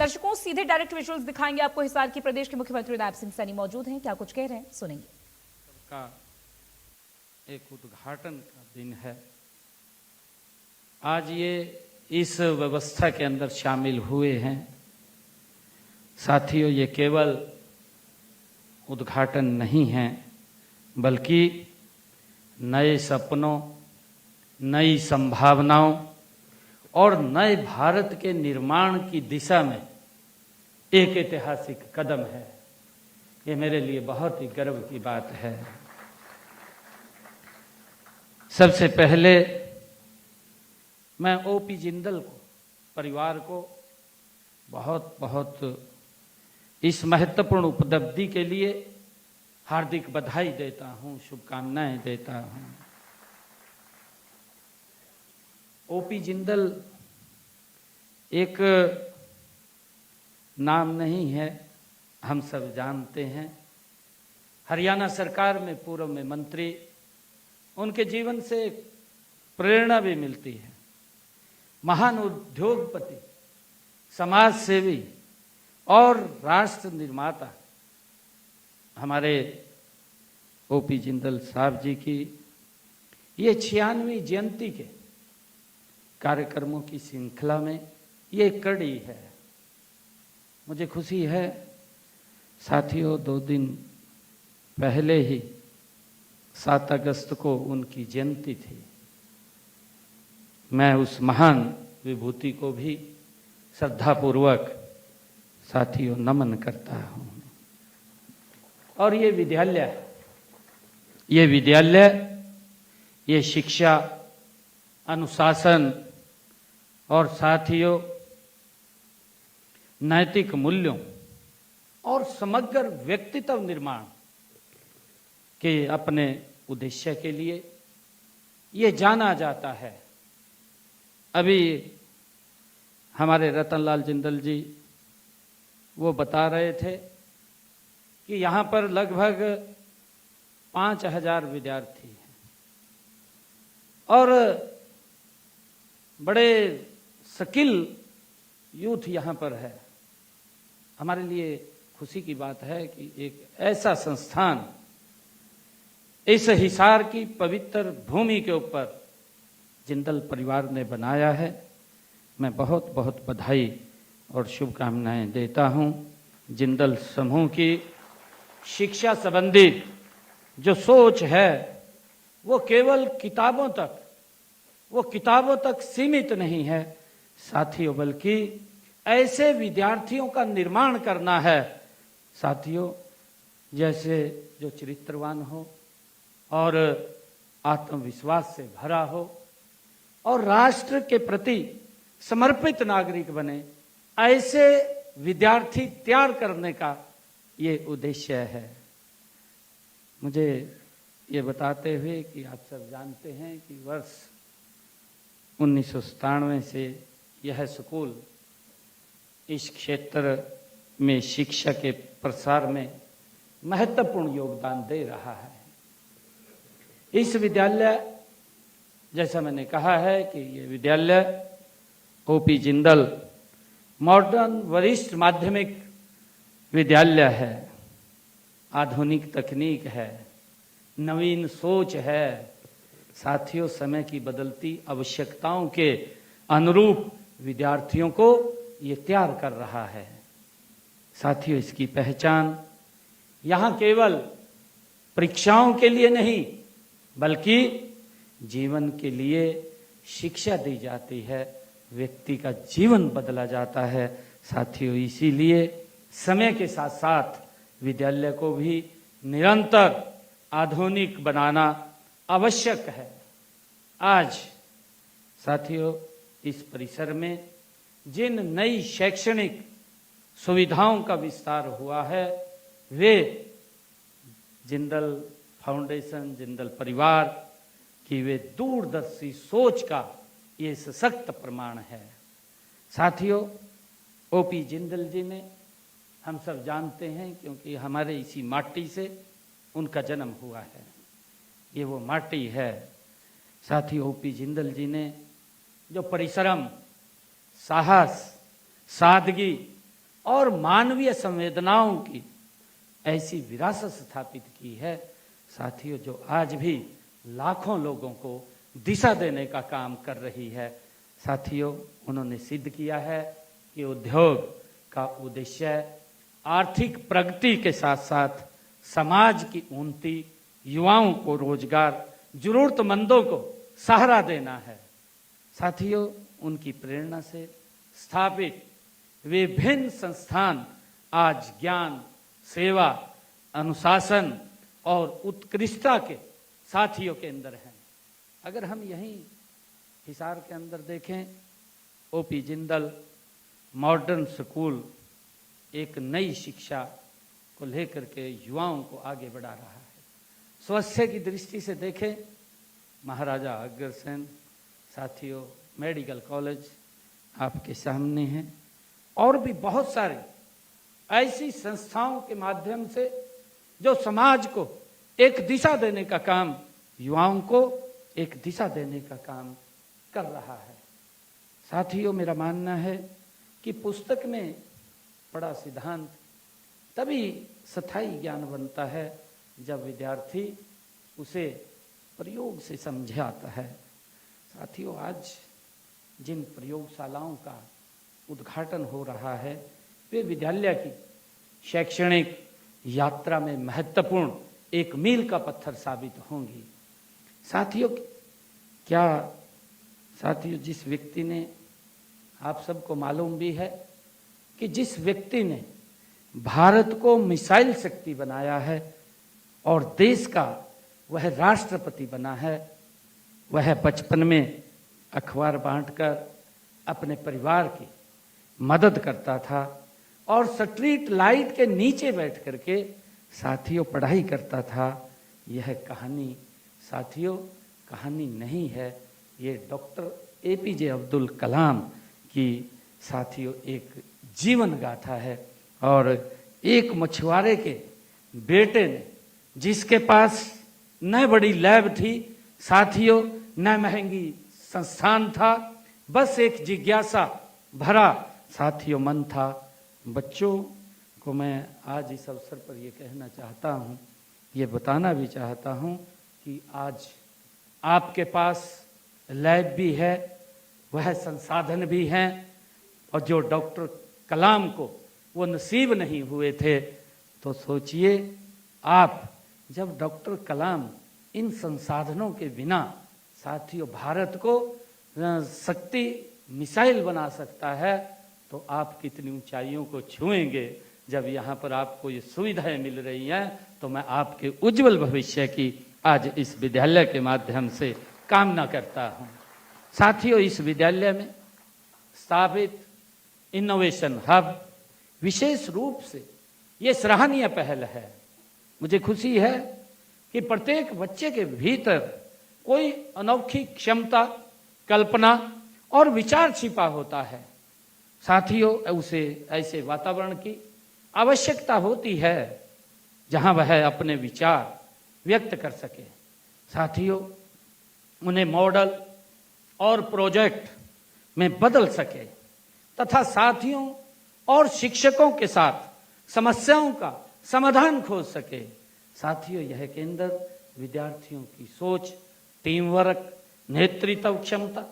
दर्शकों सीधे direct visuals दिखाएंगे आपको हिसार की। प्रदेश के मुख्यमंत्री नायब सिंह सैनी मौजूद हैं, क्या कुछ कह रहे हैं सुनेंगे। का एक उद्घाटन का दिन है। आज ये इस व्यवस्था के अंदर शामिल हुए हैं। साथियों, ये केवल उद्घाटन नहीं है, बल्कि नए सपनों, नई संभावनाओं और नए भारत के निर्माण की दिशा में एक ऐतिहासिक कदम है। ये मेरे लिए बहुत ही गर्व की बात है। सबसे पहले मैं ओपी जिंदल को, परिवार को बहुत बहुत इस महत्वपूर्ण उपलब्धि के लिए हार्दिक बधाई देता हूं, शुभकामनाएं देता हूं। ओपी जिंदल एक नाम नहीं है, हम सब जानते हैं। हरियाणा सरकार में पूर्व में मंत्री, उनके जीवन से प्रेरणा भी मिलती है। महान उद्योगपति, समाज सेवी और राष्ट्र निर्माता हमारे ओपी जिंदल साहब जी की ये 96वीं जयंती के कार्यक्रमों की श्रृंखला में ये कड़ी है। मुझे खुशी है साथियों, 2 दिन पहले ही 7 अगस्त को उनकी जयंती थी। मैं उस महान विभूति को भी श्रद्धापूर्वक साथियों नमन करता हूं। और ये विद्यालय, ये शिक्षा, अनुशासन और साथियों नैतिक मूल्यों और समग्र व्यक्तित्व निर्माण के अपने उद्देश्य के लिए ये जाना जाता है। अभी हमारे रतनलाल जिंदल जी वो बता रहे थे कि यहाँ पर लगभग 5000 विद्यार्थी हैं और बड़े स्किल यूथ यहाँ पर है। हमारे लिए खुशी की बात है कि एक ऐसा संस्थान इस हिसार की पवित्र भूमि के ऊपर जिंदल परिवार ने बनाया है। मैं बहुत बहुत बधाई और शुभकामनाएं देता हूं। जिंदल समूह की शिक्षा संबंधी जो सोच है वो केवल किताबों तक सीमित नहीं है साथियों, बल्कि ऐसे विद्यार्थियों का निर्माण करना है साथियों, जैसे जो चरित्रवान हो और आत्मविश्वास से भरा हो और राष्ट्र के प्रति समर्पित नागरिक बने। ऐसे विद्यार्थी तैयार करने का ये उद्देश्य है। मुझे ये बताते हुए कि आप सब जानते हैं कि वर्ष 1997 से यह स्कूल इस क्षेत्र में शिक्षा के प्रसार में महत्वपूर्ण योगदान दे रहा है। इस विद्यालय, जैसा मैंने कहा है कि ये विद्यालय ओपी जिंदल मॉडर्न वरिष्ठ माध्यमिक विद्यालय है। आधुनिक तकनीक है, नवीन सोच है साथियों, समय की बदलती आवश्यकताओं के अनुरूप विद्यार्थियों को ये तैयार कर रहा है साथियों। इसकी पहचान यहाँ केवल परीक्षाओं के लिए नहीं, बल्कि जीवन के लिए शिक्षा दी जाती है, व्यक्ति का जीवन बदला जाता है साथियों। इसीलिए समय के साथ साथ विद्यालय को भी निरंतर आधुनिक बनाना आवश्यक है। आज साथियों इस परिसर में जिन नई शैक्षणिक सुविधाओं का विस्तार हुआ है वे जिंदल फाउंडेशन, जिंदल परिवार की वे दूरदर्शी सोच का ये सशक्त प्रमाण है साथियों। ओपी जिंदल जी ने, हम सब जानते हैं क्योंकि हमारे इसी माटी से उनका जन्म हुआ है, ये वो माटी है साथियों। ओपी जिंदल जी ने जो परिश्रम, साहस, सादगी और मानवीय संवेदनाओं की ऐसी विरासत स्थापित की है साथियों, जो आज भी लाखों लोगों को दिशा देने का काम कर रही है। साथियों, उन्होंने सिद्ध किया है कि उद्योग का उद्देश्य आर्थिक प्रगति के साथ साथ समाज की उन्नति, युवाओं को रोजगार, जरूरतमंदों को सहारा देना है। साथियों, उनकी प्रेरणा से स्थापित विभिन्न संस्थान आज ज्ञान, सेवा, अनुशासन और उत्कृष्टता के साथियों के अंदर हैं। अगर हम यहीं हिसार के अंदर देखें, ओपी जिंदल मॉडर्न स्कूल एक नई शिक्षा को लेकर के युवाओं को आगे बढ़ा रहा है। स्वास्थ्य की दृष्टि से देखें, महाराजा अग्रसेन साथियों मेडिकल कॉलेज आपके सामने है, और भी बहुत सारे ऐसी संस्थाओं के माध्यम से जो समाज को एक दिशा देने का काम, युवाओं को एक दिशा देने का काम कर रहा है। साथियों, मेरा मानना है कि पुस्तक में पढ़ा सिद्धांत तभी स्थायी ज्ञान बनता है जब विद्यार्थी उसे प्रयोग से समझाता है। साथियों, आज जिन प्रयोगशालाओं का उद्घाटन हो रहा है वे विद्यालय की शैक्षणिक यात्रा में महत्वपूर्ण एक मील का पत्थर साबित होंगी। साथियों, जिस व्यक्ति ने, आप सबको मालूम भी है कि जिस व्यक्ति ने भारत को मिसाइल शक्ति बनाया है और देश का वह राष्ट्रपति बना है, वह बचपन में अखबार बांटकर अपने परिवार की मदद करता था और स्ट्रीट लाइट के नीचे बैठ करके साथियों पढ़ाई करता था। यह कहानी साथियों कहानी नहीं है, ये डॉक्टर एपीजे अब्दुल कलाम की साथियों एक जीवन गाथा है। और एक मछुआरे के बेटे ने, जिसके पास न बड़ी लैब थी साथियों, न महंगी संस्थान था, बस एक जिज्ञासा भरा साथियों मन था। बच्चों को मैं आज इस अवसर पर ये कहना चाहता हूँ, ये बताना भी चाहता हूँ कि आज आपके पास लैब भी है, वह संसाधन भी हैं, और जो डॉक्टर कलाम को वो नसीब नहीं हुए थे, तो सोचिए आप, जब डॉक्टर कलाम इन संसाधनों के बिना साथियों भारत को शक्ति मिसाइल बना सकता है, तो आप कितनी ऊंचाइयों को छुएंगे। जब यहाँ पर आपको ये सुविधाएं मिल रही हैं, तो मैं आपके उज्जवल भविष्य की आज इस विद्यालय के माध्यम से कामना करता हूँ। साथियों, इस विद्यालय में स्थापित इनोवेशन हब विशेष रूप से ये सराहनीय पहल है। मुझे खुशी है कि प्रत्येक बच्चे के भीतर कोई अनोखी क्षमता, कल्पना और विचार छिपा होता है। साथियों, उसे ऐसे वातावरण की आवश्यकता होती है जहां वह अपने विचार व्यक्त कर सके। साथियों, उन्हें मॉडल और प्रोजेक्ट में बदल सके तथा साथियों और शिक्षकों के साथ समस्याओं का समाधान खोज सके। साथियों, यह केंद्र विद्यार्थियों की सोच, टीम वर्क, नेतृत्व क्षमता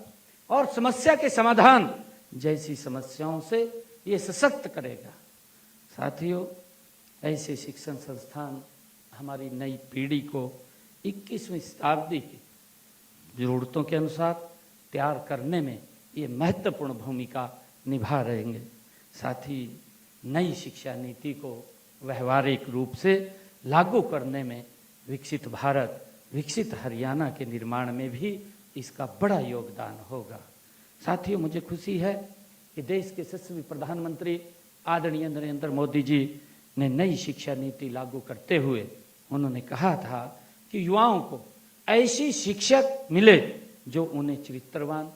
और समस्या के समाधान जैसी समस्याओं से ये सशक्त करेगा। साथियों, ऐसे शिक्षण संस्थान हमारी नई पीढ़ी को 21वीं शताब्दी की जरूरतों के अनुसार तैयार करने में ये महत्वपूर्ण भूमिका निभा रहेंगे। साथ ही नई शिक्षा नीति को व्यवहारिक रूप से लागू करने में विकसित भारत, विकसित हरियाणा के निर्माण में भी इसका बड़ा योगदान होगा। साथियों, मुझे खुशी है कि देश के यशस्वी प्रधानमंत्री आदरणीय नरेंद्र मोदी जी ने नई शिक्षा नीति लागू करते हुए उन्होंने कहा था कि युवाओं को ऐसी शिक्षक मिले जो उन्हें चरित्रवान,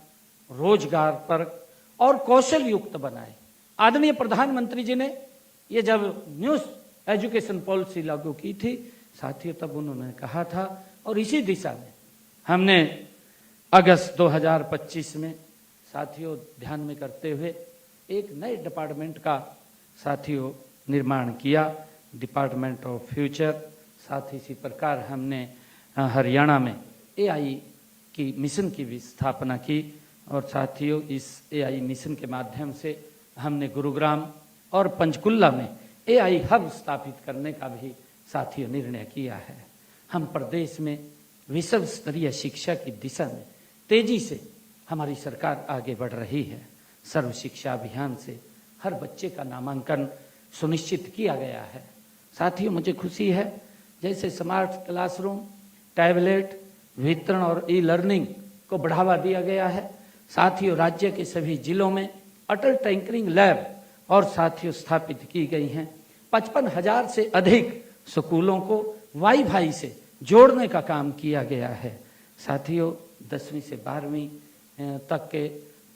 रोजगारपरक और कौशल युक्त बनाए। आदरणीय प्रधानमंत्री जी ने ये जब न्यू एजुकेशन पॉलिसी लागू की थी साथियों, तब उन्होंने कहा था, और इसी दिशा में हमने अगस्त 2025 में साथियों ध्यान में करते हुए एक नए डिपार्टमेंट का साथियों निर्माण किया, डिपार्टमेंट ऑफ फ्यूचर। साथ ही इसी प्रकार हमने हरियाणा में AI की मिशन की भी स्थापना की और साथियों इस AI मिशन के माध्यम से हमने गुरुग्राम और पंचकुला में AI हब स्थापित करने का भी साथियों निर्णय किया है। हम प्रदेश में विश्व स्तरीय शिक्षा की दिशा में तेजी से हमारी सरकार आगे बढ़ रही है। सर्व शिक्षा अभियान से हर बच्चे का नामांकन सुनिश्चित किया गया है। साथियों मुझे खुशी है जैसे स्मार्ट क्लासरूम, टैबलेट वितरण और ई-लर्निंग को बढ़ावा दिया गया है। साथियों राज्य के सभी जिलों में अटल टिंकरिंग लैब और साथियों स्थापित की गई हैं। 55,000 से अधिक स्कूलों को वाईफाई से जोड़ने का काम किया गया है। साथियों 10वीं से 12वीं तक के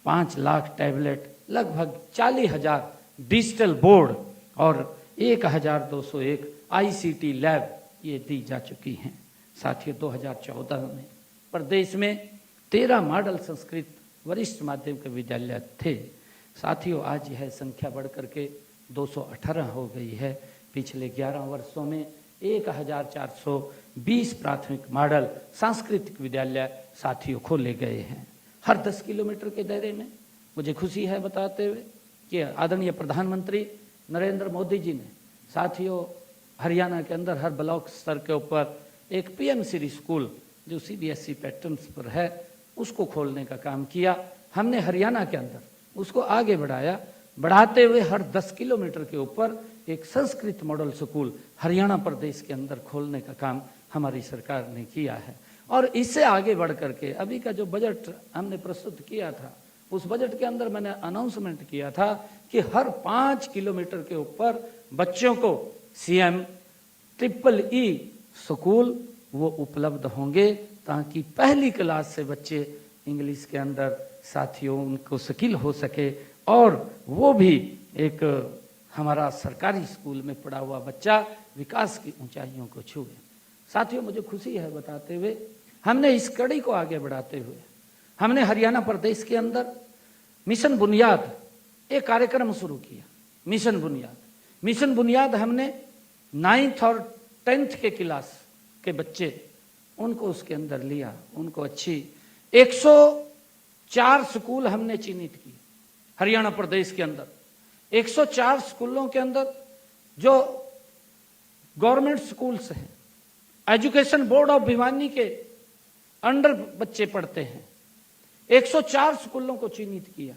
5 लाख टैबलेट, लगभग 40,000 डिजिटल बोर्ड और 1,201 ICT लैब ये दी जा चुकी हैं। साथियों 2014 में प्रदेश में 13 मॉडल संस्कृत वरिष्ठ माध्यमिक विद्यालय थे। साथियों आज यह संख्या बढ़कर के 218 हो गई है। पिछले 11 वर्षों में 1,420 प्राथमिक मॉडल सांस्कृतिक विद्यालय साथियों खोले गए हैं हर 10 किलोमीटर के दायरे में। मुझे खुशी है बताते हुए कि आदरणीय प्रधानमंत्री नरेंद्र मोदी जी ने साथियों हरियाणा के अंदर हर ब्लॉक स्तर के ऊपर एक PM श्री स्कूल जो CBSE पैटर्न्स पर है उसको खोलने का काम किया। हमने हरियाणा के अंदर उसको आगे बढ़ाया, बढ़ाते हुए हर 10 किलोमीटर के ऊपर एक संस्कृत मॉडल स्कूल हरियाणा प्रदेश के अंदर खोलने का काम हमारी सरकार ने किया है। और इससे आगे बढ़ करके अभी का जो बजट हमने प्रस्तुत किया था उस बजट के अंदर मैंने अनाउंसमेंट किया था कि हर 5 किलोमीटर के ऊपर बच्चों को CM EEE स्कूल वो उपलब्ध होंगे ताकि पहली क्लास से बच्चे इंग्लिश के अंदर साथियों उनको स्किल हो सके और वो भी एक हमारा सरकारी स्कूल में पढ़ा हुआ बच्चा विकास की ऊंचाइयों को छुए। साथियों मुझे खुशी है बताते हुए हमने इस कड़ी को आगे बढ़ाते हुए हमने हरियाणा प्रदेश के अंदर मिशन बुनियाद एक कार्यक्रम शुरू किया। मिशन बुनियाद हमने 9th और 10th के क्लास के बच्चे उनको उसके अंदर लिया, उनको अच्छी 104 स्कूल हमने चिन्हित किए हरियाणा प्रदेश के अंदर। 104 स्कूलों के अंदर जो गवर्नमेंट स्कूल्स हैं, एजुकेशन बोर्ड ऑफ भिवानी के अंडर बच्चे पढ़ते हैं, 104 स्कूलों को चिन्हित किया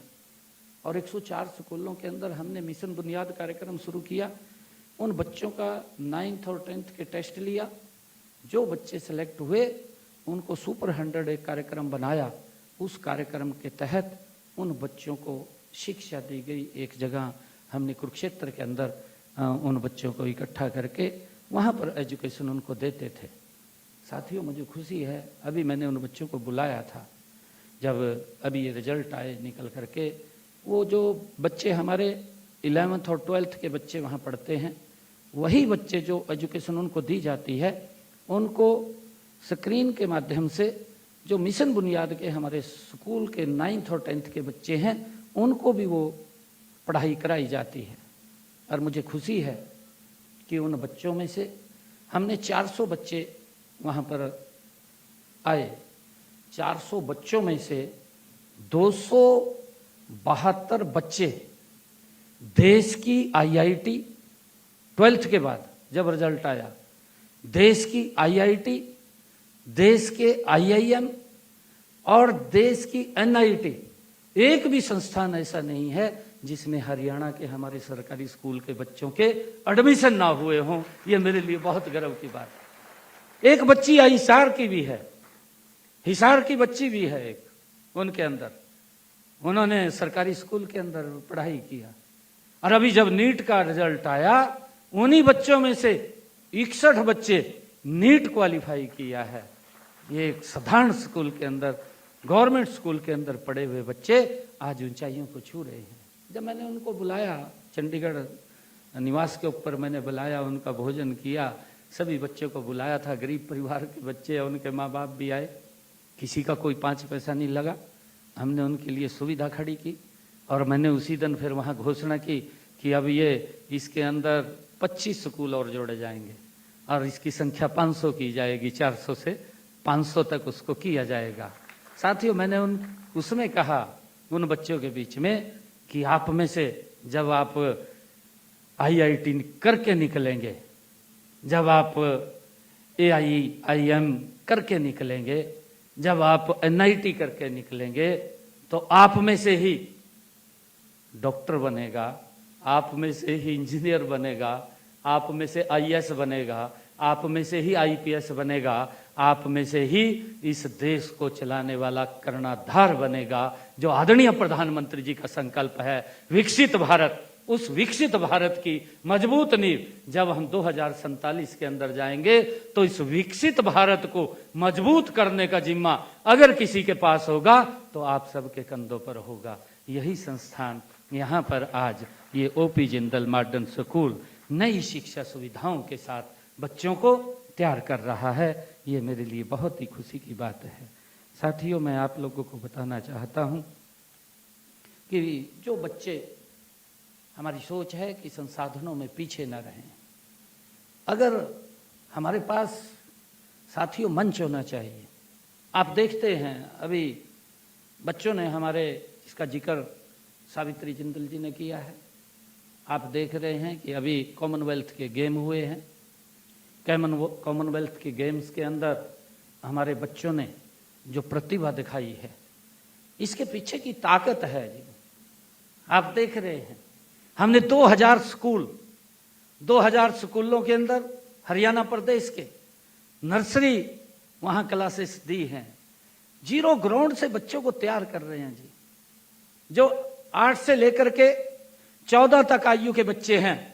और 104 स्कूलों के अंदर हमने मिशन बुनियाद कार्यक्रम शुरू किया। उन बच्चों का 9th और 10th के टेस्ट लिया, जो बच्चे सेलेक्ट हुए उनको सुपर 100 एक कार्यक्रम बनाया। उस कार्यक्रम के तहत उन बच्चों को शिक्षा दी गई। एक जगह हमने कुरुक्षेत्र के अंदर उन बच्चों को इकट्ठा करके वहाँ पर एजुकेशन उनको देते थे। साथियों मुझे खुशी है अभी मैंने उन बच्चों को बुलाया था जब अभी ये रिजल्ट आए निकल करके, वो जो बच्चे हमारे 11th और 12th के बच्चे वहाँ पढ़ते हैं वही बच्चे जो एजुकेशन उनको दी जाती है उनको स्क्रीन के माध्यम से जो मिशन बुनियाद के हमारे स्कूल के 9th और 10th के बच्चे हैं उनको भी वो पढ़ाई कराई जाती है। और मुझे खुशी है कि उन बच्चों में से हमने 400 बच्चे वहाँ पर आए। 400 बच्चों में से 272 बच्चे देश की IIT 12th के बाद जब रिजल्ट आया, देश की IIT, देश के IIM और देश की NIT, एक भी संस्थान ऐसा नहीं है जिसमें हरियाणा के हमारे सरकारी स्कूल के बच्चों के एडमिशन ना हुए हों। ये मेरे लिए बहुत गर्व की बात है। एक बच्ची हिसार की भी है, हिसार की बच्ची भी है एक, उनके अंदर उन्होंने सरकारी स्कूल के अंदर पढ़ाई किया। और अभी जब नीट का रिजल्ट आया उन्हीं बच्चों में से 61 बच्चे नीट क्वालिफाई किया है। ये एक साधारण स्कूल के अंदर, गवर्नमेंट स्कूल के अंदर पढ़े हुए बच्चे आज ऊंचाइयों को छू रहे हैं। जब मैंने उनको बुलाया चंडीगढ़ निवास के ऊपर, मैंने बुलाया, उनका भोजन किया, सभी बच्चों को बुलाया था, गरीब परिवार के बच्चे और उनके माँ बाप भी आए, किसी का कोई 5 पैसा नहीं लगा। हमने उनके लिए सुविधा खड़ी की और मैंने उसी दिन फिर वहाँ घोषणा की कि अब ये इसके अंदर 25 स्कूल और जोड़े जाएंगे और इसकी संख्या 500 की जाएगी, 400 से 500 तक उसको किया जाएगा। साथियों, मैंने उसमें कहा उन बच्चों के बीच में कि आप में से जब आप IIT करके निकलेंगे, जब आप AIIM करके निकलेंगे, जब आप NIT करके निकलेंगे, तो आप में से ही डॉक्टर बनेगा, आप में से ही इंजीनियर बनेगा, आप में से IAS बनेगा, आप में से ही IPS बनेगा, आप में से ही इस देश को चलाने वाला कर्णधार बनेगा, जो आदरणीय प्रधानमंत्री जी का संकल्प है विकसित भारत। उस विकसित भारत की मजबूत नींव जब हम 2047 के अंदर जाएंगे, तो इस विकसित भारत को मजबूत करने का जिम्मा अगर किसी के पास होगा तो आप सबके कंधों पर होगा। यही संस्थान यहाँ पर आज ये OP जिंदल मॉडर्न स्कूल नई शिक्षा सुविधाओं के साथ बच्चों को तैयार कर रहा है। ये मेरे लिए बहुत ही खुशी की बात है। साथियों, मैं आप लोगों को बताना चाहता हूँ कि जो बच्चे, हमारी सोच है कि संसाधनों में पीछे न रहें। अगर हमारे पास साथियों मंच होना चाहिए। आप देखते हैं अभी बच्चों ने हमारे, इसका जिक्र सावित्री जिंदल जी ने किया है, आप देख रहे हैं कि अभी कॉमनवेल्थ के गेम हुए हैं। कॉमनवेल्थ के गेम्स के अंदर हमारे बच्चों ने जो प्रतिभा दिखाई है, इसके पीछे की ताकत है जी, आप देख रहे हैं। हमने 2000 स्कूलों के अंदर हरियाणा प्रदेश के नर्सरी वहां क्लासेस दी हैं। 0 ग्राउंड से बच्चों को तैयार कर रहे हैं जी। जो 8 से लेकर के 14 तक आयु के बच्चे हैं,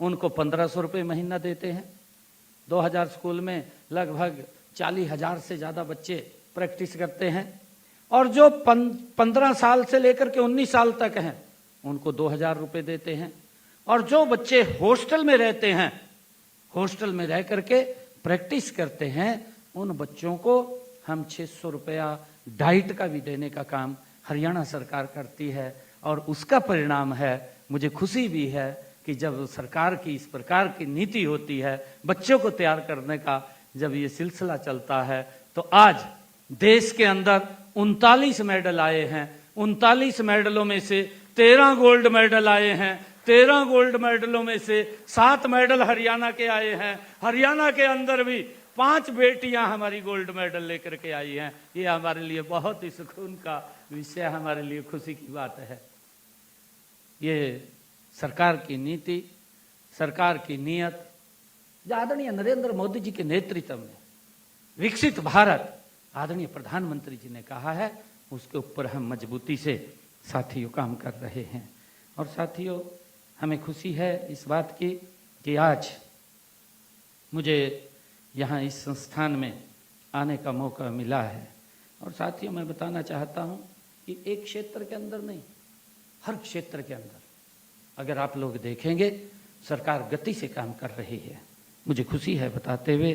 उनको 1500 रुपये महीना देते हैं। 2000 स्कूल में लगभग 40,000 से ज्यादा बच्चे प्रैक्टिस करते हैं। और जो 15 साल से लेकर के 19 साल तक हैं, उनको 2000 रुपये देते हैं। और जो बच्चे हॉस्टल में रहते हैं, हॉस्टल में रह करके प्रैक्टिस करते हैं, उन बच्चों को हम 600 रुपया डाइट का भी देने का काम हरियाणा सरकार करती है। और उसका परिणाम है, मुझे खुशी भी है कि जब सरकार की इस प्रकार की नीति होती है, बच्चों को तैयार करने का जब ये सिलसिला चलता है, तो आज देश के अंदर 39 मेडल आए हैं। 39 मेडलों में से 13 गोल्ड मेडल आए हैं। 13 गोल्ड मेडलों में से 7 मेडल हरियाणा के आए हैं। हरियाणा के अंदर भी 5 बेटियां हमारी गोल्ड मेडल लेकर के आई हैं। ये हमारे लिए बहुत ही सुकून का विषय, हमारे लिए खुशी की बात है। ये सरकार की नीति, सरकार की नीयत, आदरणीय नरेंद्र मोदी जी के नेतृत्व में विकसित भारत आदरणीय प्रधानमंत्री जी ने कहा है, उसके ऊपर हम मजबूती से साथियों काम कर रहे हैं। और साथियों, हमें खुशी है इस बात की कि आज मुझे यहाँ इस संस्थान में आने का मौका मिला है। और साथियों, मैं बताना चाहता हूँ कि एक क्षेत्र के अंदर नहीं, हर क्षेत्र के अंदर अगर आप लोग देखेंगे, सरकार गति से काम कर रही है। मुझे खुशी है बताते हुए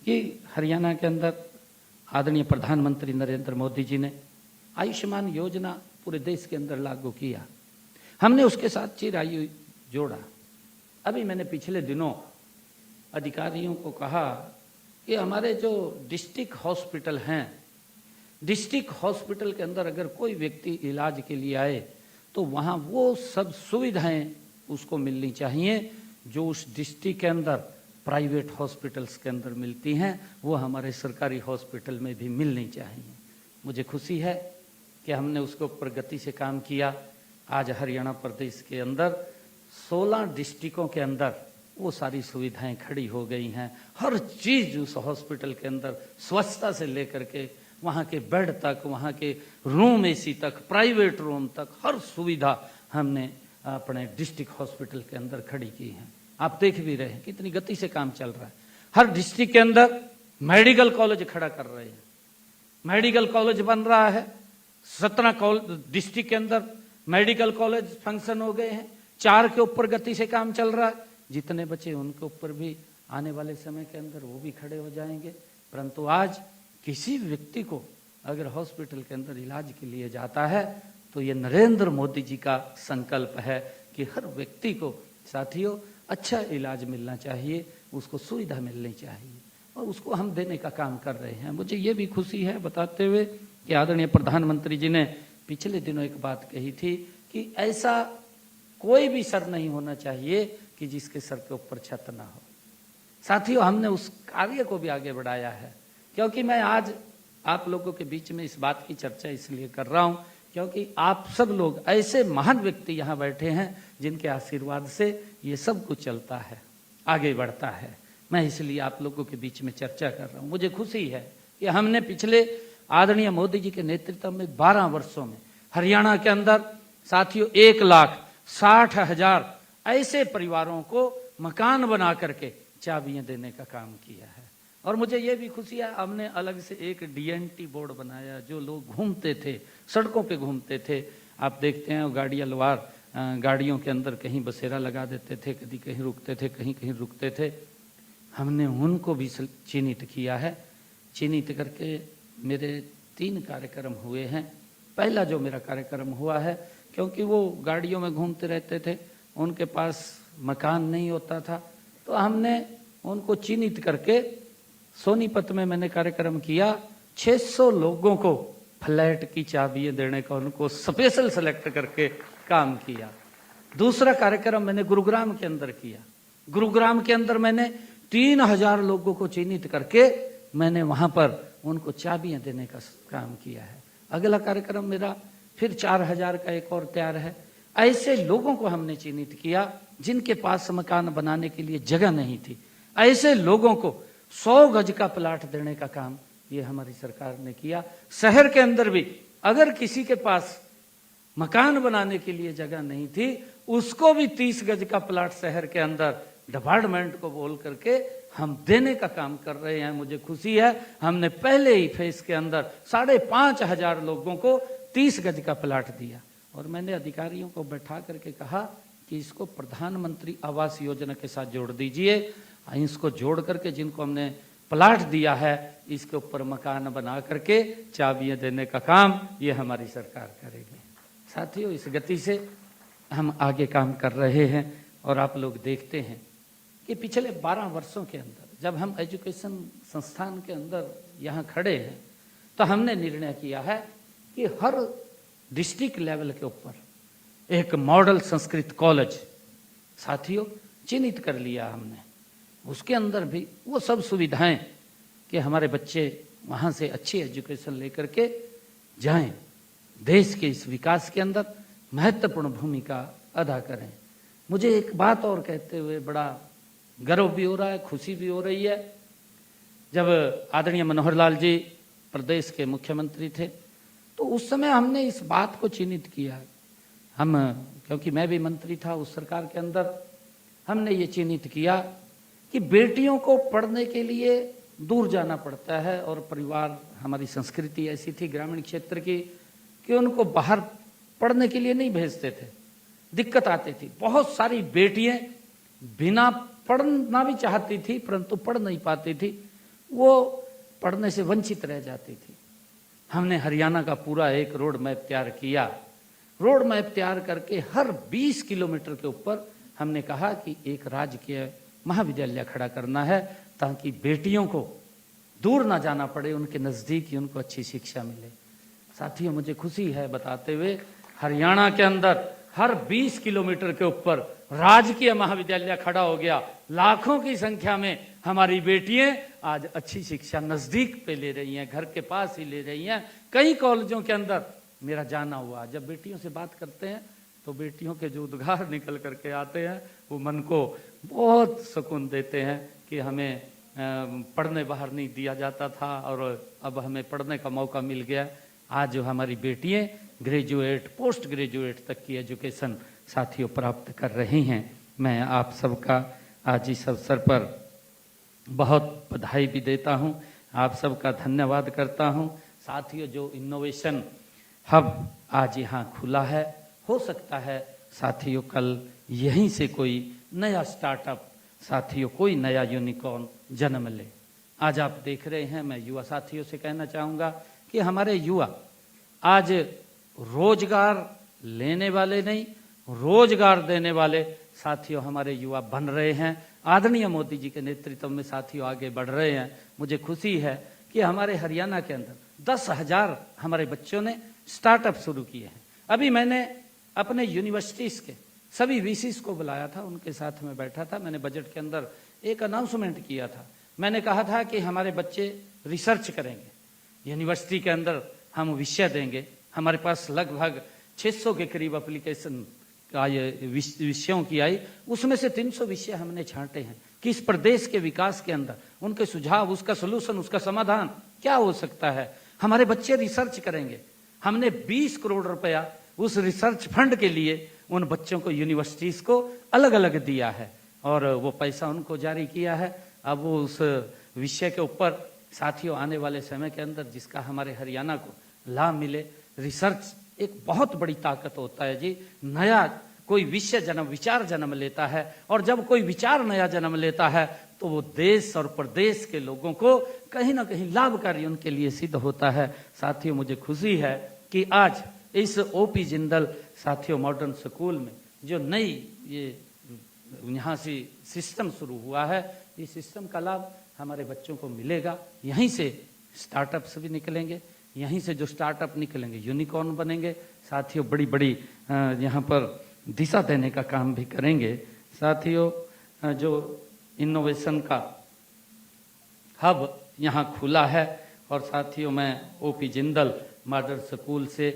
कि हरियाणा के अंदर आदरणीय प्रधानमंत्री नरेंद्र मोदी जी ने आयुष्मान योजना पूरे देश के अंदर लागू किया। हमने उसके साथ चिरायु जोड़ा। अभी मैंने पिछले दिनों अधिकारियों को कहा कि हमारे जो डिस्ट्रिक्ट हॉस्पिटल हैं, डिस्ट्रिक्ट हॉस्पिटल के अंदर अगर कोई व्यक्ति इलाज के लिए आए तो वहाँ वो सब सुविधाएं उसको मिलनी चाहिए जो उस डिस्ट्रिक्ट के अंदर प्राइवेट हॉस्पिटल्स के अंदर मिलती हैं, वो हमारे सरकारी हॉस्पिटल में भी मिलनी चाहिए। मुझे खुशी है कि हमने उसके ऊपर गति से काम किया। आज हरियाणा प्रदेश के अंदर 16 डिस्ट्रिक्टों के अंदर वो सारी सुविधाएं खड़ी हो गई हैं। हर चीज़ उस हॉस्पिटल के अंदर, स्वच्छता से लेकर के वहाँ के बेड तक, वहाँ के रूम AC तक, प्राइवेट रूम तक, हर सुविधा हमने अपने डिस्ट्रिक्ट हॉस्पिटल के अंदर खड़ी की है। आप देख भी रहे हैं कितनी गति से काम चल रहा है। हर डिस्ट्रिक्ट के अंदर मेडिकल कॉलेज खड़ा कर रहे हैं, मेडिकल कॉलेज बन रहा है। 17 डिस्ट्रिक्ट के अंदर मेडिकल कॉलेज फंक्शन हो गए हैं। 4 के ऊपर गति से काम चल रहा है। जितने बचे उनके ऊपर भी आने वाले समय के अंदर वो भी खड़े हो जाएंगे। परंतु आज किसी व्यक्ति को अगर हॉस्पिटल के अंदर इलाज के लिए जाता है तो ये नरेंद्र मोदी जी का संकल्प है कि हर व्यक्ति को साथियों अच्छा इलाज मिलना चाहिए, उसको सुविधा मिलनी चाहिए और उसको हम देने का काम कर रहे हैं। मुझे ये भी खुशी है बताते हुए कि आदरणीय प्रधानमंत्री जी ने पिछले दिनों एक बात कही थी कि ऐसा कोई भी सर नहीं होना चाहिए कि जिसके सर के ऊपर छत ना हो। साथियों, हमने उस कार्य को भी आगे बढ़ाया है, क्योंकि मैं आज आप लोगों के बीच में इस बात की चर्चा इसलिए कर रहा हूं क्योंकि आप सब लोग ऐसे महान व्यक्ति यहाँ बैठे हैं जिनके आशीर्वाद से ये सब कुछ चलता है, आगे बढ़ता है। मैं इसलिए आप लोगों के बीच में चर्चा कर रहा हूँ। मुझे खुशी है कि हमने पिछले आदरणीय मोदी जी के नेतृत्व में 12 वर्षों में हरियाणा के अंदर साथियों 1,60,000 ऐसे परिवारों को मकान बना करके चाबियां देने का काम किया है। और मुझे ये भी खुशी है, हमने अलग से एक डीएनटी बोर्ड बनाया। जो लोग घूमते थे, सड़कों पे घूमते थे, आप देखते हैं गाड़ियां लवार गाड़ियों के अंदर कहीं बसेरा लगा देते थे, कभी कहीं रुकते थे, कहीं कहीं रुकते थे, हमने उनको भी चिन्हित किया है। चिन्हित करके मेरे 3 कार्यक्रम हुए हैं। पहला जो मेरा कार्यक्रम हुआ है, क्योंकि वो गाड़ियों में घूमते रहते थे, उनके पास मकान नहीं होता था, तो हमने उनको चिन्हित करके सोनीपत में मैंने कार्यक्रम किया। 600 लोगों को फ्लैट की चाबियां देने का उनको स्पेशल सेलेक्ट करके काम किया। दूसरा कार्यक्रम मैंने गुरुग्राम के अंदर किया। गुरुग्राम के अंदर मैंने 3000 लोगों को चिन्हित करके मैंने वहां पर उनको चाबियां देने का काम किया है। अगला कार्यक्रम मेरा फिर 4000 का एक और तैयार है। ऐसे लोगों को हमने चिन्हित किया जिनके पास मकान बनाने के लिए जगह नहीं थी। ऐसे लोगों को 100 गज का प्लाट देने का काम ये हमारी सरकार ने किया। शहर के अंदर भी अगर किसी के पास मकान बनाने के लिए जगह नहीं थी, उसको भी 30 गज का प्लाट शहर के अंदर डिपार्टमेंट को बोल करके हम देने का काम कर रहे हैं। मुझे खुशी है, हमने पहले ही फेज के अंदर 5,500 लोगों को 30 गज का प्लाट दिया। और मैंने अधिकारियों को बैठा करके कहा कि इसको प्रधानमंत्री आवास योजना के साथ जोड़ दीजिए। इसको जोड़ करके जिनको हमने प्लाट दिया है, इसके ऊपर मकान बना करके चाबियां देने का काम ये हमारी सरकार करेगी। साथियों, इस गति से हम आगे काम कर रहे हैं। और आप लोग देखते हैं कि पिछले 12 वर्षों के अंदर जब हम एजुकेशन संस्थान के अंदर यहाँ खड़े हैं, तो हमने निर्णय किया है कि हर डिस्ट्रिक्ट लेवल के ऊपर एक मॉडल संस्कृत कॉलेज साथियों चिन्हित कर लिया हमने। उसके अंदर भी वो सब सुविधाएं कि हमारे बच्चे वहाँ से अच्छी एजुकेशन लेकर के जाएं, देश के इस विकास के अंदर महत्वपूर्ण भूमिका अदा करें। मुझे एक बात और कहते हुए बड़ा गर्व भी हो रहा है, खुशी भी हो रही है। जब आदरणीय मनोहर लाल जी प्रदेश के मुख्यमंत्री थे, तो उस समय हमने इस बात को चिन्हित किया। हम, क्योंकि मैं भी मंत्री था उस सरकार के अंदर, हमने ये चिन्हित किया कि बेटियों को पढ़ने के लिए दूर जाना पड़ता है। और परिवार, हमारी संस्कृति ऐसी थी ग्रामीण क्षेत्र की कि उनको बाहर पढ़ने के लिए नहीं भेजते थे, दिक्कत आती थी। बहुत सारी बेटियां बिना पढ़ना भी चाहती थी परंतु पढ़ नहीं पाती थी, वो पढ़ने से वंचित रह जाती थी। हमने हरियाणा का पूरा एक रोड मैप तैयार किया। रोड मैप तैयार करके हर 20 किलोमीटर के ऊपर हमने कहा कि एक राजकीय महाविद्यालय खड़ा करना है, ताकि बेटियों को दूर ना जाना पड़े, उनके नजदीक ही उनको अच्छी शिक्षा मिले। साथियों, मुझे खुशी है बताते हुए, हरियाणा के अंदर हर 20 किलोमीटर के ऊपर राजकीय महाविद्यालय खड़ा हो गया। लाखों की संख्या में हमारी बेटियां आज अच्छी शिक्षा नजदीक पे ले रही हैं, घर के पास ही ले रही हैं। कई कॉलेजों के अंदर मेरा जाना हुआ, जब बेटियों से बात करते हैं तो बेटियों के जो उद्गार निकल करके आते हैं वो मन को बहुत सुकून देते हैं कि हमें पढ़ने बाहर नहीं दिया जाता था और अब हमें पढ़ने का मौका मिल गया। आज जो हमारी बेटियां ग्रेजुएट, पोस्ट ग्रेजुएट तक की एजुकेशन साथियों प्राप्त कर रही हैं। मैं आप सबका आज इस अवसर पर बहुत बधाई भी देता हूं, आप सबका धन्यवाद करता हूं। साथियों, जो इनोवेशन हब आज यहाँ खुला है, हो सकता है साथियों कल यहीं से कोई नया स्टार्टअप, साथियों कोई नया यूनिकॉर्न जन्म ले। आज आप देख रहे हैं, मैं युवा साथियों से कहना चाहूँगा कि हमारे युवा आज रोजगार लेने वाले नहीं, रोजगार देने वाले साथियों हमारे युवा बन रहे हैं। आदरणीय मोदी जी के नेतृत्व में साथियों आगे बढ़ रहे हैं। मुझे खुशी है कि हमारे हरियाणा के अंदर 10,000 हमारे बच्चों ने स्टार्टअप शुरू किए हैं। अभी मैंने अपने यूनिवर्सिटीज़ के सभी वीसीस को बुलाया था, उनके साथ में बैठा था। मैंने बजट के अंदर एक अनाउंसमेंट किया था। मैंने कहा था कि हमारे बच्चे रिसर्च करेंगे, यूनिवर्सिटी के अंदर हम विषय देंगे। हमारे पास लगभग 600 के करीब एप्लीकेशन का ये विषयों की आई, उसमें से 300 विषय हमने छांटे हैं कि इस प्रदेश के विकास के अंदर उनके सुझाव, उसका सोल्यूशन, उसका समाधान क्या हो सकता है। हमारे बच्चे रिसर्च करेंगे। हमने 20 करोड़ रुपया उस रिसर्च फंड के लिए उन बच्चों को, यूनिवर्सिटीज़ को अलग अलग दिया है और वो पैसा उनको जारी किया है। अब वो उस विषय के ऊपर साथियों आने वाले समय के अंदर जिसका हमारे हरियाणा को लाभ मिले। रिसर्च एक बहुत बड़ी ताकत होता है जी। नया कोई विषय जन्म, विचार जन्म लेता है और जब कोई विचार नया जन्म लेता है तो वो देश और प्रदेश के लोगों को कहीं ना कहीं लाभकारी उनके लिए सिद्ध होता है। साथियों मुझे खुशी है कि आज इस ओपी जिंदल साथियों मॉडर्न स्कूल में जो नई ये यहाँ से सिस्टम शुरू हुआ है, इस सिस्टम का लाभ हमारे बच्चों को मिलेगा। यहीं से स्टार्टअप्स भी निकलेंगे, यहीं से जो स्टार्टअप निकलेंगे यूनिकॉर्न बनेंगे। साथियों बड़ी बड़ी यहाँ पर दिशा देने का काम भी करेंगे। साथियों जो इनोवेशन का हब यहाँ खुला है और साथियों मैं ओपी जिंदल मॉडर्न स्कूल से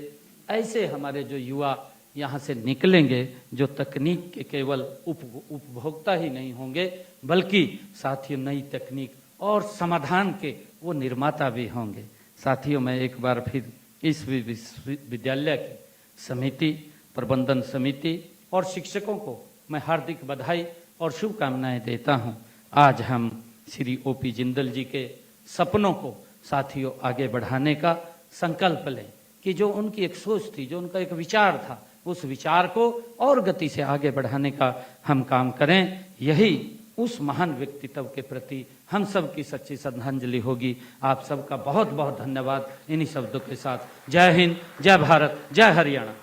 ऐसे हमारे जो युवा यहाँ से निकलेंगे जो तकनीक के केवल उपभोक्ता ही नहीं होंगे बल्कि साथियों नई तकनीक और समाधान के वो निर्माता भी होंगे। साथियों मैं एक बार फिर इस विद्यालय की समिति, प्रबंधन समिति और शिक्षकों को मैं हार्दिक बधाई और शुभकामनाएं देता हूं। आज हम श्री ओपी जिंदल जी के सपनों को साथियों आगे बढ़ाने का संकल्प लें कि जो उनकी एक सोच थी, जो उनका एक विचार था, उस विचार को और गति से आगे बढ़ाने का हम काम करें। यही उस महान व्यक्तित्व के प्रति हम सब की सच्ची श्रद्धांजलि होगी। आप सबका बहुत बहुत धन्यवाद। इन्हीं शब्दों के साथ जय हिंद, जय भारत, जय हरियाणा।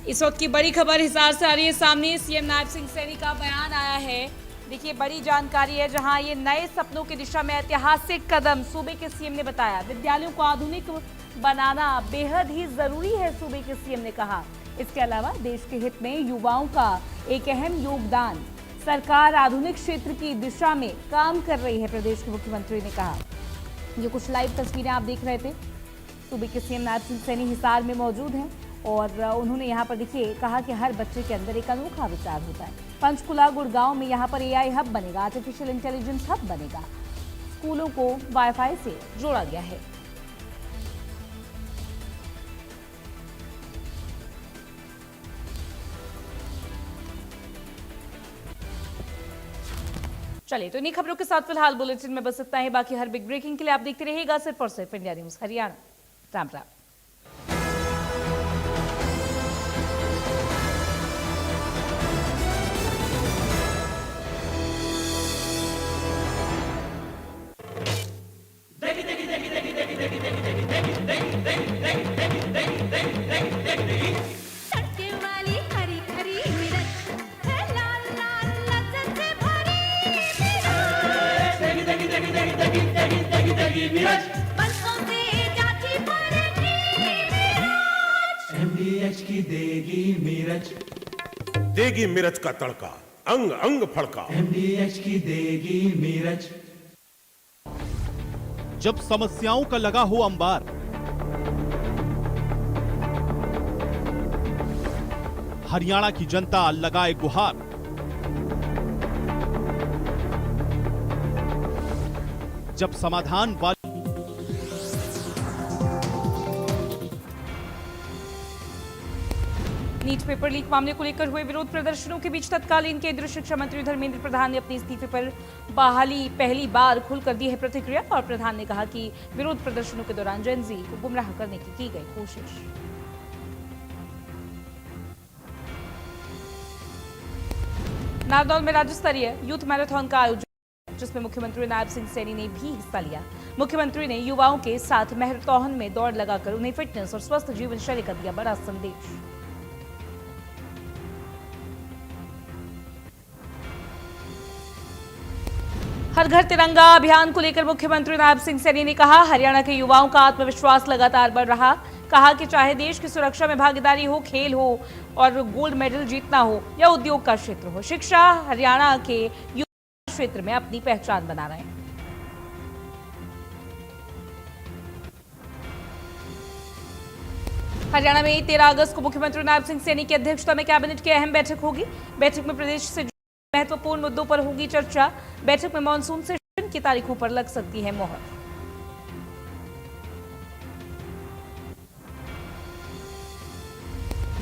इस वक्त की बड़ी खबर हिसार से आ रही है सामने। सीएम नायब सिंह सैनी का बयान आया है। देखिए बड़ी जानकारी है, जहां ये नए सपनों की दिशा में ऐतिहासिक कदम सूबे के सीएम ने बताया। विद्यालयों को आधुनिक बनाना बेहद ही जरूरी है, सूबे के सीएम ने कहा। इसके अलावा देश के हित में युवाओं का एक अहम योगदान। सरकार आधुनिक क्षेत्र की दिशा में काम कर रही है, प्रदेश के मुख्यमंत्री ने कहा। ये कुछ लाइव तस्वीरें आप देख रहे थे। सूबे के सीएम नायब सिंह सैनी हिसार में मौजूद हैं और उन्होंने यहाँ पर देखिए कहा कि हर बच्चे के अंदर एक अनोखा विचार होता है। पंचकुला गुड़गांव में यहाँ पर एआई हब बनेगा, आर्टिफिशियल इंटेलिजेंस हब बनेगा। स्कूलों को वाईफाई से जोड़ा गया है। चलिए तो इन्हीं खबरों के साथ फिलहाल बुलेटिन में बस इतना ही। बाकी हर बिग ब्रेकिंग के लिए आप देखते रहिएगा सिर्फ और सिर्फ India news Haryana. Ram Ram. MDH की देगी मिर्च, देगी मिर्च का तड़का, अंग अंग फड़का। MDH की देगी मिर्च। जब समस्याओं का लगा हो अंबार, हरियाणा की जनता लगाए गुहार। जब समाधान वाली नीट पेपर लीक मामले को लेकर हुए विरोध प्रदर्शनों के बीच तत्कालीन केंद्रीय शिक्षा मंत्री धर्मेंद्र प्रधान ने अपने इस्तीफे पर बहाली पहली बार खुलकर दी है प्रतिक्रिया। और प्रधान ने कहा कि विरोध प्रदर्शनों के दौरान जेनजी को गुमराह करने की गई कोशिश। नारनौल में राज्य स्तरीय यूथ मैराथन का आयोजन। जिसमें मुख्यमंत्री नायब सिंह सैनी ने भी हिस्सा लिया। मुख्यमंत्री ने युवाओं के साथ मैराथन में दौड़ लगाकर उन्हें फिटनेस और स्वस्थ जीवन शैली का दिया बड़ा संदेश। हर घर तिरंगा अभियान को लेकर मुख्यमंत्री नायब सिंह सैनी ने कहा, हरियाणा के युवाओं का आत्मविश्वास लगातार बढ़ रहा। कहा कि चाहे देश की सुरक्षा में भागीदारी हो, खेल हो और गोल्ड मेडल जीतना हो या उद्योग का क्षेत्र हो, शिक्षा हरियाणा के युवा क्षेत्र में अपनी पहचान बना रहे हैं। हरियाणा में 13 अगस्त को मुख्यमंत्री नायब सिंह सैनी की अध्यक्षता में कैबिनेट की अहम बैठक होगी। बैठक में प्रदेश से महत्वपूर्ण मुद्दों पर होगी चर्चा। बैठक में मानसून सेशन की तारीखों पर लग सकती है मोहर।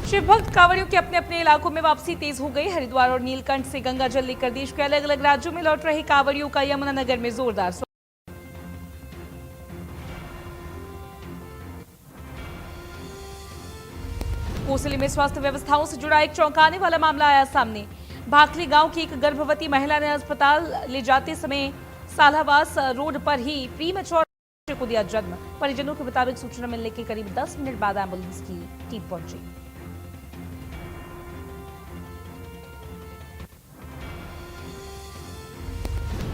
शिव भक्त कांवड़ियों के अपने अपने इलाकों में वापसी तेज हो गई। हरिद्वार और नीलकंठ से गंगा जल लेकर देश के अलग अलग राज्यों में लौट रहे कांवड़ियों का यमुनानगर में जोरदार स्वागत। कोसली में स्वास्थ्य व्यवस्थाओं से जुड़ा एक चौंकाने वाला मामला आया सामने। भाखली गांव की एक गर्भवती महिला ने अस्पताल ले जाते समय सालावास रोड पर ही प्रीमेच्योर को दिया जन्म। परिजनों के मुताबिक सूचना मिलने के करीब 10 मिनट बाद एम्बुलेंस की टीम पहुंची।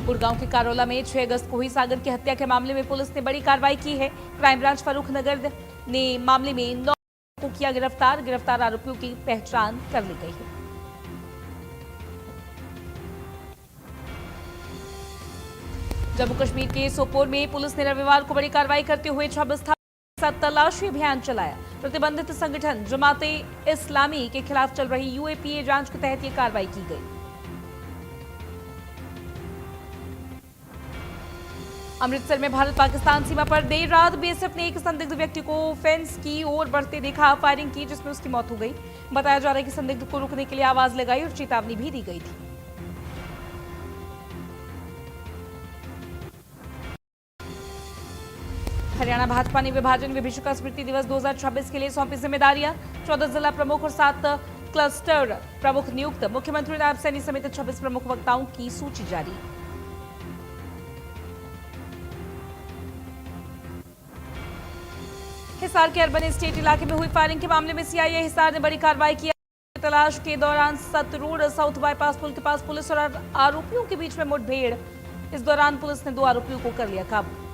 गुड़गांव के कारोला में 6 अगस्त को हुई सागर की हत्या के मामले में पुलिस ने बड़ी कार्रवाई की है। क्राइम ब्रांच फरूख नगर ने मामले में 9 को किया गिरफ्तार। गिरफ्तार आरोपियों की पहचान कर ली गई है। जम्मू कश्मीर के सोपोर में पुलिस ने रविवार को बड़ी कार्रवाई करते हुए 26 स्थानों के साथ तलाशी अभियान चलाया। प्रतिबंधित संगठन जमाते इस्लामी के खिलाफ चल रही यूएपीए जांच के तहत यह कार्रवाई की गई। अमृतसर में भारत पाकिस्तान सीमा पर देर रात बीएसएफ ने एक संदिग्ध व्यक्ति को फेंस की ओर बढ़ते देखा, फायरिंग की जिसमें उसकी मौत हो गई। बताया जा रहा है कि संदिग्ध को रुकने के लिए आवाज लगाई और चेतावनी भी दी गई थी। हरियाणा भाजपा ने विभाजन विभीषिका स्मृति दिवस 2026 के लिए सौंपी जिम्मेदारियां। 14 जिला प्रमुख और 7 क्लस्टर प्रमुख नियुक्त। मुख्यमंत्री नायब सैनी समेत 26 प्रमुख वक्ताओं की सूची जारी। हिसार के अर्बन एस्टेट इलाके में हुई फायरिंग के मामले में सीआईए हिसार ने बड़ी कार्रवाई की। तलाश के दौरान सत रोड साउथ बाईपास पुल के पास पुलिस और आरोपियों के बीच में मुठभेड़। इस दौरान पुलिस ने 2 आरोपियों को कर लिया काबू।